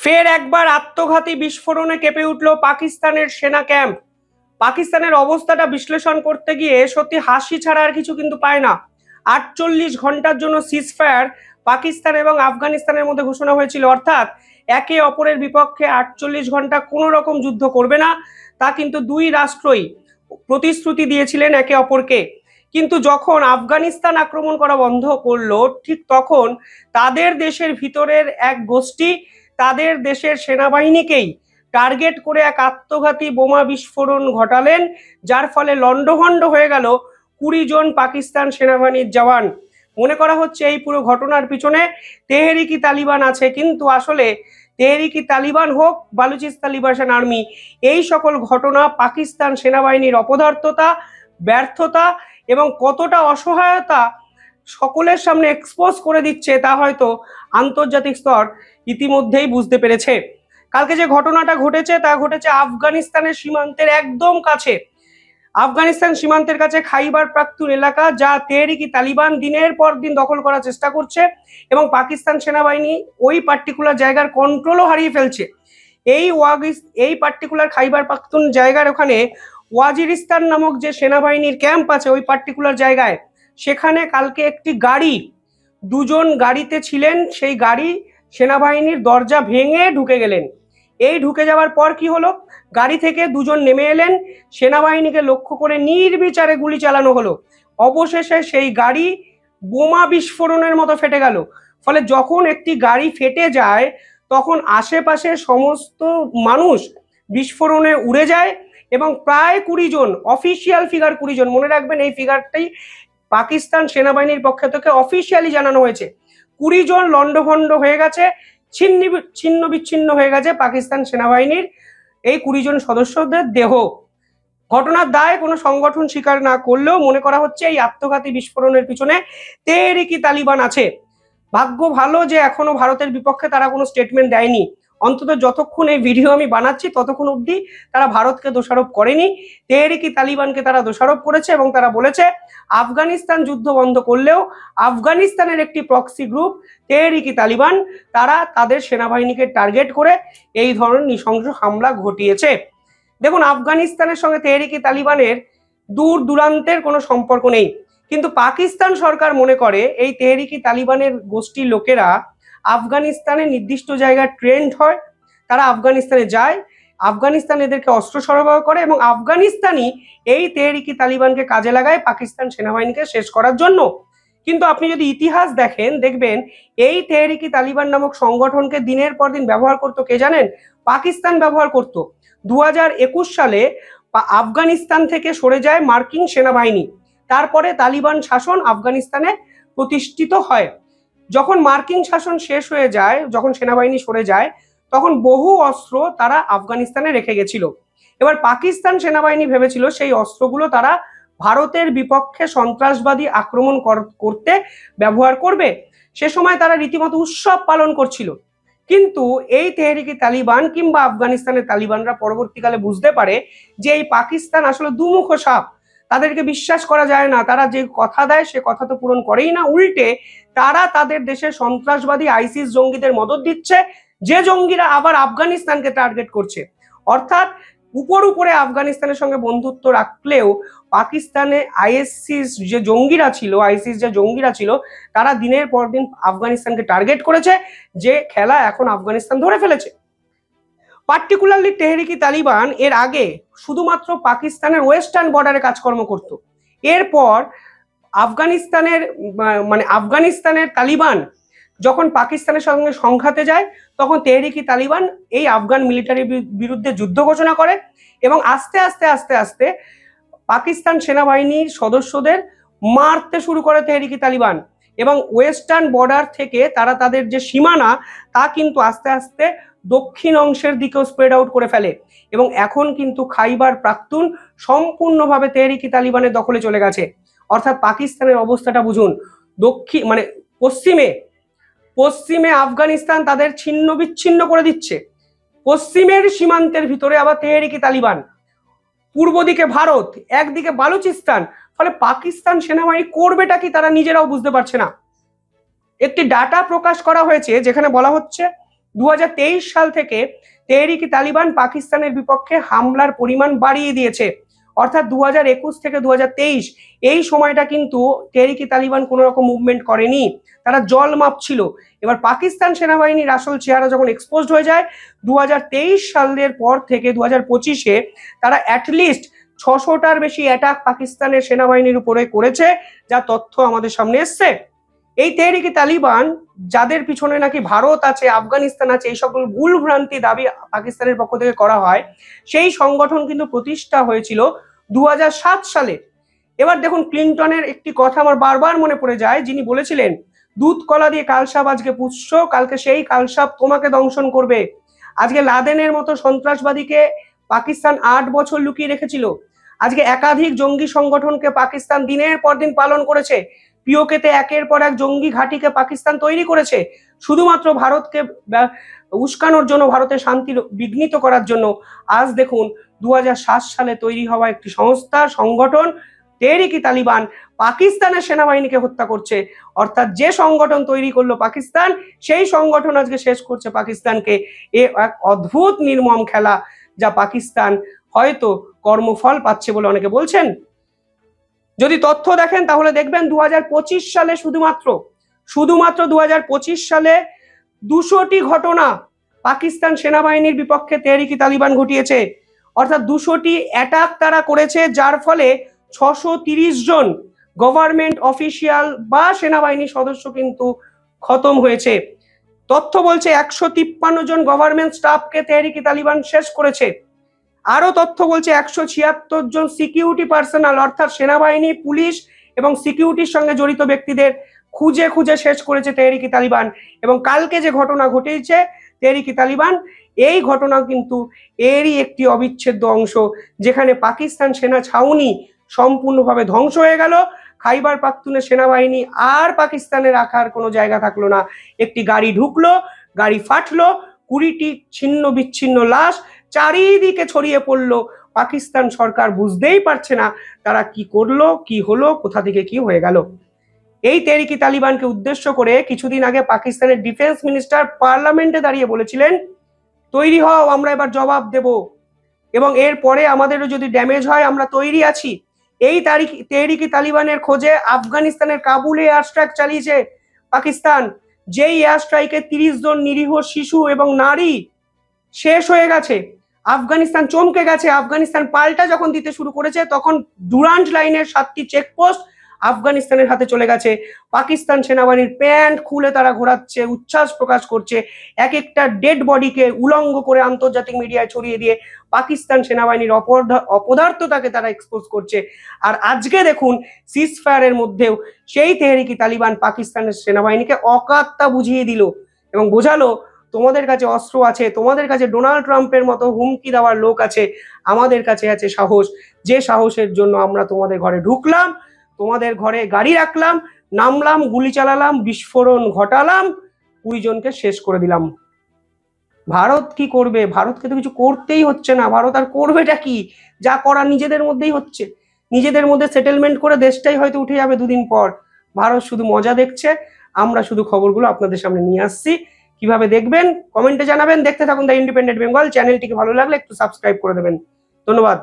ফের একবার আত্মঘাতী বিস্ফোরণে কেঁপে উঠল পাকিস্তানের সেনা ক্যাম্প। পাকিস্তানের অবস্থাটা বিশ্লেষণ করতে গিয়ে সত্যি হাসি ছাড়া আর কিছু কিন্তু পায় না। 48 ঘন্টার জন্য সিজফায়ার পাকিস্তান এবং আফগানিস্তানের মধ্যে ঘোষণা হয়েছিল, অর্থাৎ একে অপরের বিপক্ষে 48 ঘন্টা কোনো রকম যুদ্ধ করবে না, তা কিন্তু দুই রাষ্ট্রই প্রতিশ্রুতি দিয়েছিলেন একে অপরকে। কিন্তু যখন আফগানিস্তান আক্রমণ করা বন্ধ করলো, ঠিক তখন তাদের দেশের ভিতরের এক গোষ্ঠী তাদের দেশের সেনাবাহিনীকেই টার্গেট করে এক আত্মঘাতী বোমা বিস্ফোরণ ঘটালেন, যার ফলে লন্ডভন্ড হয়ে গেল 20 জন পাকিস্তান সেনাবাহিনীর জওয়ান। মনে করা হচ্ছে এই পুরো ঘটনার পিছনে তেহরিকি তালিবান আছে, কিন্তু আসলে তেহরিকি তালিবান হোক বালুচিস্তান লিবারেশন আর্মি, এই সকল ঘটনা পাকিস্তান সেনাবাহিনীর অপদার্থতা, ব্যর্থতা এবং কতটা অসহায়তা সকলের সামনে এক্সপোজ করে দিচ্ছে তা হয়তো আন্তর্জাতিক স্তর ইতিমধ্যেই বুঝতে পেরেছে। কালকে যে ঘটনাটা ঘটেছে তা ঘটেছে আফগানিস্তানের সীমান্তের একদম কাছে। আফগানিস্তান সীমান্তের কাছে খাইবার পাখতুন এলাকা, যা তেহরিকি তালিবান দিনের পর দিন দখল করার চেষ্টা করছে এবং পাকিস্তান সেনাবাহিনী ওই পার্টিকুলার জায়গার কন্ট্রোলও হারিয়ে ফেলছে। এই পার্টিকুলার খাইবার পাখতুন জায়গার ওখানে ওয়াজিরিস্তান নামক যে সেনাবাহিনীর ক্যাম্প আছে ওই পার্টিকুলার জায়গায়, সেখানে কালকে একটি গাড়ি, দুজন গাড়িতে ছিলেন, সেই গাড়ি সেনাবাহিনীর দরজা ভেঙে ঢুকে গেলেন। এই ঢুকে যাওয়ার পর কি হলো, গাড়ি থেকে দুজন নেমে এলেন, সেনাবাহিনীকে লক্ষ্য করে নির্বিচারে গুলি চালানো হলো। অবশেষে সেই গাড়ি বোমা বিস্ফোরণের মতো ফেটে গেল। ফলে যখন একটি গাড়ি ফেটে যায় তখন আশেপাশে সমস্ত মানুষ বিস্ফোরণে উড়ে যায় এবং প্রায় 20 জন, অফিসিয়াল ফিগার 20 জন, মনে রাখবেন এই ফিগারটাই পাকিস্তান সেনাবাহিনীর পক্ষ থেকে অফিসিয়ালি জানানো হয়েছে। 20 জন লন্ডভন্ড হয়ে গেছে, ছিন্ন বিচ্ছিন্ন হয়ে গেছে পাকিস্তান সেনাবাহিনীর এই 20 জন সদস্যদের দেহ। ঘটনার দায় কোনো সংগঠন স্বীকার না করলেও মনে করা হচ্ছে এই আত্মঘাতী বিস্ফোরণের পিছনে তেহরিকি তালিবান আছে। ভাগ্য ভালো যে এখনো ভারতের বিপক্ষে তারা কোনো স্টেটমেন্ট দেয়নি। অন্তত যতক্ষণ এই ভিডিও আমি বানাচ্ছি ততক্ষণ অবধি তারা ভারতকে দোষারোপ করেনি, তেহরিকি তালিবানকে তারা দোষারোপ করেছে এবং তারা বলেছে আফগানিস্তান যুদ্ধ বন্ধ করলেও আফগানিস্তানের একটি প্রক্সি গ্রুপ তেহরিকি তালিবান, তারা তাদের সেনাবাহিনীকে টার্গেট করে এই ধরনের নৃশংস হামলা ঘটিয়েছে। দেখুন, আফগানিস্তানের সঙ্গে তেহরিকি তালিবানের দূর দূরান্তের কোনো সম্পর্ক নেই, কিন্তু পাকিস্তান সরকার মনে করে এই তেহরিকি তালিবানের গোষ্ঠীর লোকেরা আফগানিস্তানে নির্দিষ্ট জায়গায় ট্রেন্ড হয়, তারা আফগানিস্তানে যায়, আফগানিস্তান এদেরকে অস্ত্র সরবরাহ করে এবং আফগানিস্তানই এই তেহরিকি তালিবানকে কাজে লাগায় পাকিস্তান সেনাবাহিনীকে শেষ করার জন্য। কিন্তু আপনি যদি ইতিহাস দেখেন, দেখবেন এই তেহরিকি তালিবান নামক সংগঠনকে দিনের পর দিন ব্যবহার করতো কে জানেন? পাকিস্তান ব্যবহার করতো। 2021 সালে আফগানিস্তান থেকে সরে যায় মার্কিন সেনাবাহিনী, তারপরে তালিবান শাসন আফগানিস্তানে প্রতিষ্ঠিত হয়। যখন মার্কিন শাসন শেষ হয়ে যায়, যখন সেনাবাহিনী সরে যায়, তখন বহু অস্ত্র তারা আফগানিস্তানে রেখে গেছিল। এবার পাকিস্তান সেনাবাহিনী ভেবেছিল সেই অস্ত্রগুলো তারা ভারতের বিপক্ষে সন্ত্রাসবাদী আক্রমণ করতে ব্যবহার করবে। সে সময় তারা রীতিমতো উৎসব পালন করছিল। কিন্তু এই তেহরিকি তালিবান কিংবা আফগানিস্তানের তালিবানরা পরবর্তীকালে বুঝতে পারে যে এই পাকিস্তান আসলে দুমুখ সাপ, তাদেরকে বিশ্বাস করা যায় না। তারা যে কথা দেয় সে কথা তো পূরণ করেই না, উল্টে তারা তাদের দেশের সন্ত্রাসবাদী আইসিস জঙ্গিদের মদত দিচ্ছে, যে জঙ্গিরা আবার আফগানিস্তানকে টার্গেট করছে। অর্থাৎ উপরে আফগানিস্তানের সঙ্গে বন্ধুত্ব রাখলেও পাকিস্তানে আইসিস যে জঙ্গিরা ছিল তারা দিনের পর দিন আফগানিস্তানকে টার্গেট করেছে, যে খেলা এখন আফগানিস্তান ধরে ফেলেছে। পার্টিকুলারলি তেহরিকি তালিবান এর আগে শুধুমাত্র পাকিস্তানের ওয়েস্টার্ন বর্ডারে কাজকর্ম করত। এরপর আফগানিস্তানের তালিবান যখন পাকিস্তানের সঙ্গে সংঘাতে যায়, তখন তেহরিকি তালিবান এই আফগান মিলিটারির বিরুদ্ধে যুদ্ধ ঘোষণা করে এবং আস্তে আস্তে আস্তে আস্তে পাকিস্তান সেনাবাহিনীর সদস্যদের মারতে শুরু করে তেহরিকি তালিবান এবং ওয়েস্টার্ন বর্ডার থেকে তারা তাদের যে সীমানা তা কিন্তু আস্তে আস্তে দক্ষিণ অংশের দিকেও স্প্রেড আউট করে ফেলে এবং এখন কিন্তু খাইবার পাখতুন সম্পূর্ণভাবে তেহরিকি তালিবানের দখলে চলে গেছে। অর্থাৎ পাকিস্তানের অবস্থাটা বুঝুন, পশ্চিমে আফগানিস্তান তাদের ছিন্ন বিচ্ছিন্ন করে দিচ্ছে, পশ্চিমের সীমান্তের ভিতরে আবার তেহরিকি তালিবান, পূর্ব দিকে ভারত, একদিকে বালুচিস্তান। ফলে পাকিস্তান সেনাবাহিনী করবেটা কি তারা নিজেরাও বুঝতে পারছে না। একটি ডাটা প্রকাশ করা হয়েছে যেখানে বলা হচ্ছে 2023 সাল থেকে তেহরিক-ই তালিবান পাকিস্তানের বিপক্ষে হামলার পরিমাণ বাড়িয়ে দিয়েছে। অর্থাৎ 2021 থেকে 2023 এই সময়টা কিন্তু তেহরিক-ই তালিবান কোনো রকম মুভমেন্ট করেনি, তারা জল মাপছিল। এবার পাকিস্তান সেনাবাহিনীর আসল চেহারা যখন এক্সপোজড হয়ে যায় 2023 সালের পর থেকে 2025-এ তারা অ্যাটলিস্ট 600টার বেশি অ্যাটাক পাকিস্তানের সেনাবাহিনীর উপরে করেছে, যা তথ্য আমাদের সামনে এসছে। এই তেহরিক-ই তালিবান, যাদের পিছনে নাকি ভারত আছে, আফগানিস্তান আছে, এই সকল ভুল ভ্রান্তি দাবি পাকিস্তানের পক্ষ থেকে করা হয়, সেই সংগঠন কিন্তু প্রতিষ্ঠা হয়েছিল 2007 সালে। এবার দেখুন, ক্লিনটনের একটি কথা আমার বারবার মনে পড়ে যায়, যিনি বলেছিলেন, দুধ কলা দিয়ে কালসাপ আজকে পুষছো, কালকে সেই কালসাপ তোমাকে দংশন করবে। আজকে লাদেনের মতো সন্ত্রাসবাদীকে পাকিস্তান 8 বছর লুকিয়ে রেখেছিল। আজকে একাধিক জঙ্গি সংগঠনকে পাকিস্তান দিনের পর দিন পালন করেছে। পিওকেতে একের পর এক জঙ্গি ঘাঁটিকে পাকিস্তান তৈরি করেছে শুধুমাত্র ভারতকে উস্কানোর জন্য, ভারতের শান্তি বিঘ্নিত করার জন্য। আজ দেখুন 2007 সালে তৈরি হওয়া একটি সংস্থা, সংগঠন তেহরিক-ই তালিবান পাকিস্তানের সেনাবাহিনীকে হত্যা করছে। অর্থাৎ যে সংগঠন তৈরি করলো পাকিস্তান, সেই সংগঠন আজকে শেষ করছে পাকিস্তানকে। এ এক অদ্ভুত নির্মম খেলা, যা পাকিস্তান হয়তো কর্মফল পাচ্ছে বলে অনেকে বলছেন। যদি তথ্য দেখেন তাহলে দেখবেন 2025 সালে শুধুমাত্র 2025 সালে 200টি ঘটনা পাকিস্তান সেনাবাহিনীর বিপক্ষে তেহরিক-ই তালিবান ঘটিয়েছে। অর্থাৎ 200টি অ্যাটাক তারা করেছে, যার ফলে 630 জন গভর্নমেন্ট অফিসিয়াল বা সেনাবাহিনী সদস্য কিন্তু খতম হয়েছে। তথ্য বলছে 153 জন গভর্নমেন্ট স্টাফকে তেহরিক-ই তালিবান শেষ করেছে। আরো তথ্য বলছে 176 জন সিকিউরিটি পার্সোনাল, অর্থাৎ সেনাবাহিনী, পুলিশ এবং সিকিউরিটির সঙ্গে জড়িত ব্যক্তিদের খুঁজে খুঁজে শেষ করেছে তেহরিক-ই তালিবান। এবং কালকে যে ঘটনা ঘটেছে তেহরিক-ই তালিবান, এই ঘটনা কিন্তু এরই একটি অবিচ্ছেদ্য অংশ, যেখানে পাকিস্তান সেনা ছাউনি সম্পূর্ণভাবে ধ্বংস হয়ে গেল। খাইবার পাখতুনের সেনাবাহিনী আর পাকিস্তানে রাখার কোনো জায়গা থাকলো না। একটি গাড়ি ঢুকলো, গাড়ি ফাটলো, 20টি ছিন্ন বিচ্ছিন্ন লাশ চারিদিকে ছড়িয়ে পড়লো। পাকিস্তান সরকার বুঝতেই পারছে না তারা কি করলো, কি হলো, কোথা থেকে কি হয়ে গেল। এই তেহরিক-ই তালিবানকে উদ্দেশ্য করে কিছুদিন আগে পাকিস্তানের ডিফেন্স মিনিস্টার পার্লামেন্টে দাঁড়িয়ে বলেছিলেন, তৈরি হও, আমরা এবার জবাব দেব, এবং এরপরে আমাদেরও যদি ড্যামেজ হয় আমরা তৈরি আছি। এই তেহরিক-ই তালিবানের খোঁজে আফগানিস্তানের কাবুলে এয়ার স্ট্রাইক চালিয়েছে পাকিস্তান। যেই এয়ার স্ট্রাইকে 30 জন নিরীহ শিশু এবং নারী শেষ হয়ে গেছে। আফগানিস্তান চমকে গেছে। আফগানিস্তান পাল্টা যখন দিতে শুরু করেছে, তখন ডুরান্ট লাইনের 7টি চেকপোস্ট আফগানিস্তানের হাতে চলে গেছে। পাকিস্তান সেনাবাহিনীর প্যান্ট খুলে তারা ঘোরাচ্ছে, উচ্ছ্বাস প্রকাশ করছে। এক একটা ডেড বডিকে উলঙ্গ করে আন্তর্জাতিক মিডিয়ায় ছড়িয়ে দিয়ে পাকিস্তান সেনাবাহিনীর অপদার্থতাকে তারা এক্সপোজ করছে। আর আজকে দেখুন, সিজ ফায়ারের মধ্যেও সেই তেহরিক-ই তালিবান পাকিস্তানের সেনাবাহিনীকে অকাত্তা বুঝিয়ে দিল এবং বোঝালো, তোমাদের কাছে অস্ত্র আছে, তোমাদের কাছে ডোনাল্ড ট্রাম্পের মতো হুমকি দেওয়ার লোক আছে, আমাদের কাছে আছে সাহস। যে সাহসের জন্য আমরা তোমাদের ঘরে ঢুকলাম, তোমাদের ঘরে গাড়ি রাখলাম, নামলাম, গুলি চালালাম, বিস্ফোরণ ঘটালাম, 20 জনকে শেষ করে দিলাম। ভারত কি করবে? ভারতকে তো কিছু করতেই হচ্ছে না। ভারত আর করবেটা কি? যা করা নিজেদের মধ্যেই হচ্ছে। নিজেদের মধ্যে সেটেলমেন্ট করে দেশটাই হয়তো উঠে যাবে 2 দিন পর। ভারত শুধু মজা দেখছে, আমরা শুধু খবরগুলো আপনাদের সামনে নিয়ে আসছি। কিভাবে দেখবেন কমেন্টে জানাবেন। দেখতে থাকুন দ্য ইন্ডিপেন্ডেন্ট বেঙ্গল। চ্যানেলটিকে ভালো লাগলে একটু সাবস্ক্রাইব করে দেবেন। ধন্যবাদ।